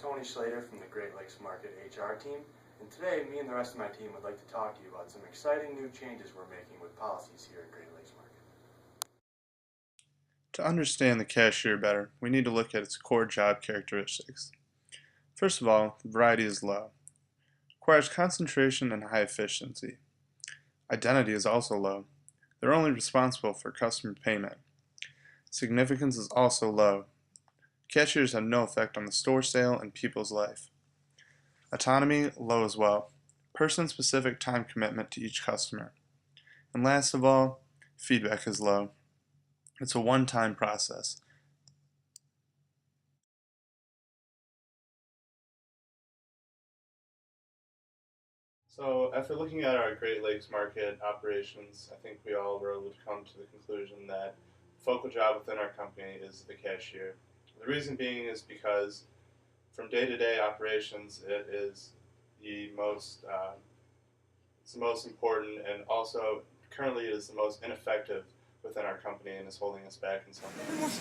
Tony Slater from the Great Lakes Market HR team, and today me and the rest of my team would like to talk to you about some exciting new changes we're making with policies here at Great Lakes Market. To understand the cashier better, we need to look at its core job characteristics. First of all, the variety is low. Requires concentration and high efficiency. Identity is also low. They're only responsible for customer payment. Significance is also low. Cashiers have no effect on the store sale and people's life. Autonomy, low as well. Person-specific time commitment to each customer. And last of all, feedback is low. It's a one-time process. So after looking at our Great Lakes Market operations, I think we all were able to come to the conclusion that the focal job within our company is the cashier. The reason being is because from day-to-day operations, it is the most important, and also currently it is the most ineffective within our company and is holding us back in some ways.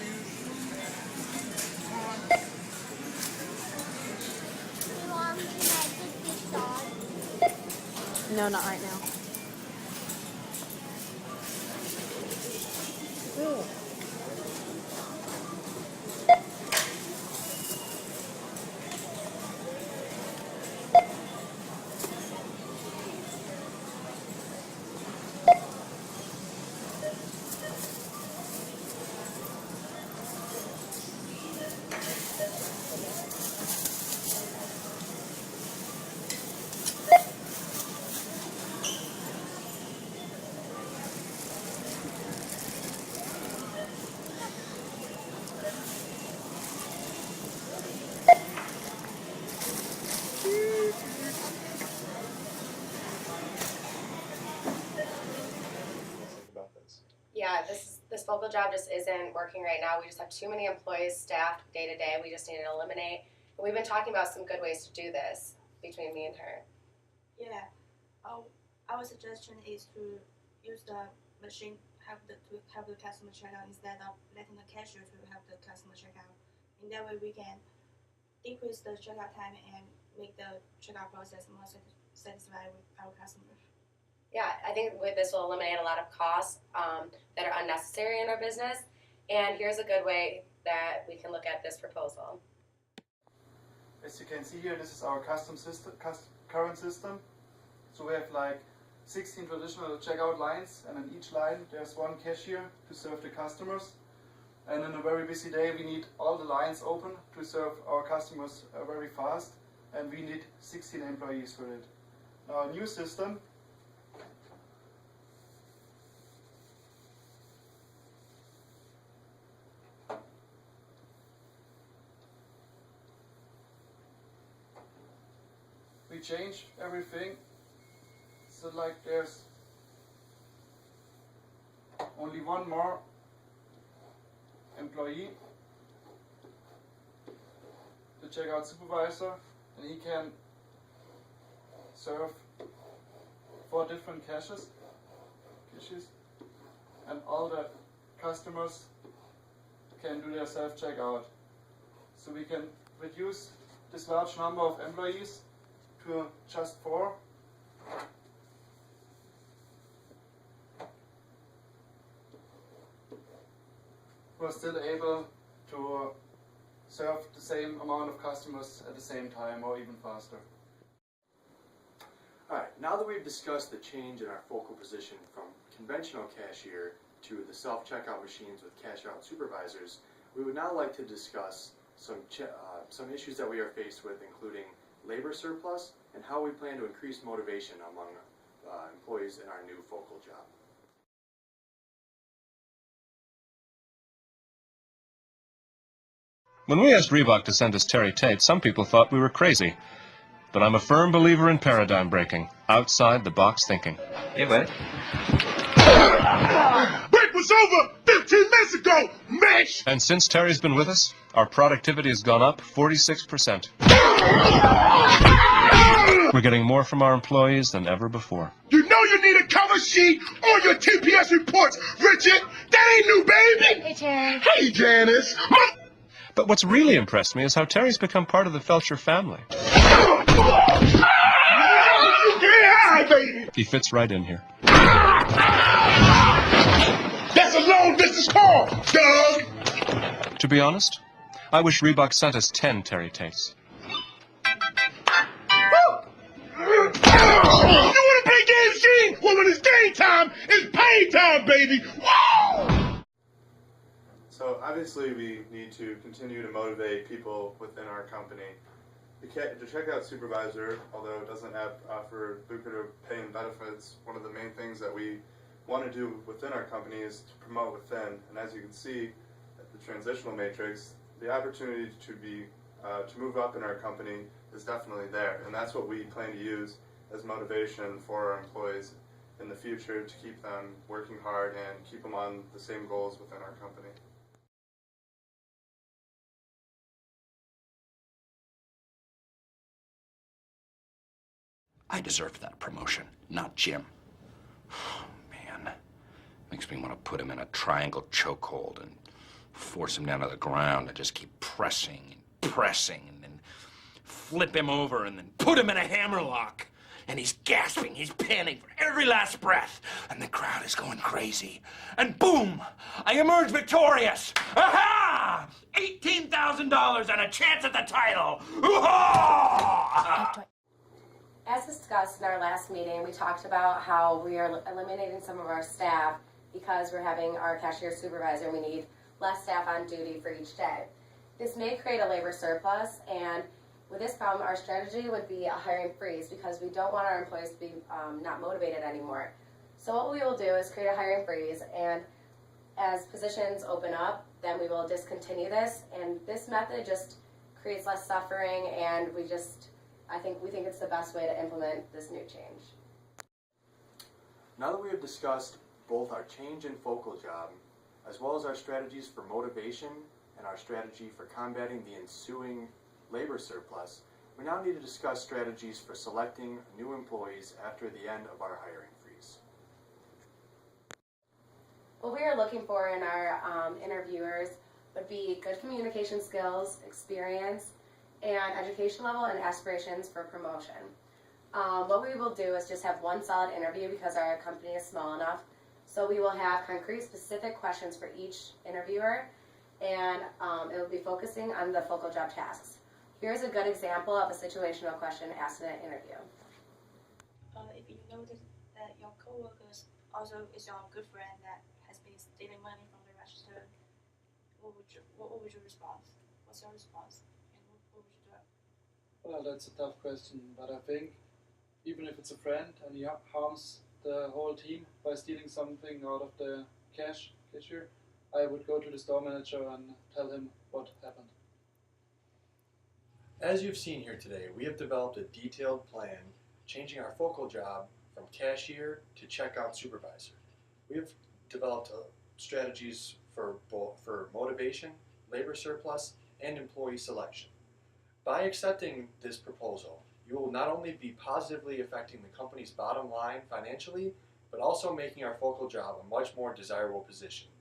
No, not right now. Ooh. Yeah, this focal job just isn't working right now. We just have too many employees staffed day to day. We just need to eliminate. And we've been talking about some good ways to do this between me and her. Yeah, our suggestion is to use the machine to help the customer check out instead of letting the cashier to help the customer check out. In that way, we can decrease the checkout time and make the checkout process more satisfying with our customers. Yeah, I think this will eliminate a lot of costs that are unnecessary in our business. And here's a good way that we can look at this proposal. As you can see here, this is our current system. So we have like 16 traditional checkout lines, and in each line there's one cashier to serve the customers. And in a very busy day we need all the lines open to serve our customers very fast, and we need 16 employees for it. Now, a new system we changed everything, so like there's only one more employee, the checkout supervisor, and he can serve 4 different cashiers, and all the customers can do their self-checkout. So we can reduce this large number of employees to just 4. We're still able to serve the same amount of customers at the same time, or even faster. Alright, now that we've discussed the change in our focal position from conventional cashier to the self-checkout machines with cash-out supervisors, we would now like to discuss some issues that we are faced with, including labor surplus and how we plan to increase motivation among employees in our new focal job. When we asked Reebok to send us Terry Tate, some people thought we were crazy. But I'm a firm believer in paradigm breaking, outside the box thinking. Hey, bud. Break was over 15 minutes ago, Mitch! And since Terry's been with us, our productivity has gone up 46%. We're getting more from our employees than ever before. You know you need a cover sheet on your TPS reports, Richard. That ain't new, baby. Hey, Terry. Hey, Janice. But what's really impressed me is how Terry's become part of the Felcher family. You can't hide, baby. He fits right in here. That's a long distance call, Doug. To be honest, I wish Reebok sent us 10 Terry Tates. You want to play games, G? Well, when it's game time, it's pay time, baby. Woo! So obviously we need to continue to motivate people within our company. The checkout supervisor, although it doesn't offer lucrative pay and benefits, one of the main things that we want to do within our company is to promote within. And as you can see at the transitional matrix, the opportunity to move up in our company is definitely there. And that's what we plan to use as motivation for our employees in the future to keep them working hard and keep them on the same goals within our company. I deserve that promotion, not Jim. Man, makes me want to put him in a triangle chokehold and force him down to the ground and just keep pressing and pressing and then flip him over and then put him in a hammerlock. And he's gasping, he's panting for every last breath, and the crowd is going crazy. And boom, I emerge victorious. Aha! $18,000 and a chance at the title. Hoo-ha! As discussed in our last meeting, we talked about how we are eliminating some of our staff because we're having our cashier supervisor. We need less staff on duty for each day. This may create a labor surplus, and with this problem, our strategy would be a hiring freeze because we don't want our employees to be not motivated anymore. So what we will do is create a hiring freeze, and as positions open up, then we will discontinue this, and this method just creates less suffering, and we think it's the best way to implement this new change. Now that we have discussed both our change in focal job, as well as our strategies for motivation and our strategy for combating the ensuing labor surplus, we now need to discuss strategies for selecting new employees after the end of our hiring freeze. What we are looking for in our interviewers would be good communication skills, experience, and education level and aspirations for promotion. What we will do is just have one solid interview because our company is small enough. So we will have concrete, specific questions for each interviewer, and it will be focusing on the focal job tasks. Here's a good example of a situational question asked in an interview. If you notice that your coworkers also is your good friend that has been stealing money from the register, what would your response? What's your response? And what would you do? Well, that's a tough question, but I think even if it's a friend and he harms the whole team by stealing something out of the cashier, I would go to the store manager and tell him what happened. As you've seen here today, we have developed a detailed plan changing our focal job from cashier to checkout supervisor. We have developed strategies for motivation, labor surplus, and employee selection. By accepting this proposal, you will not only be positively affecting the company's bottom line financially, but also making our focal job a much more desirable position.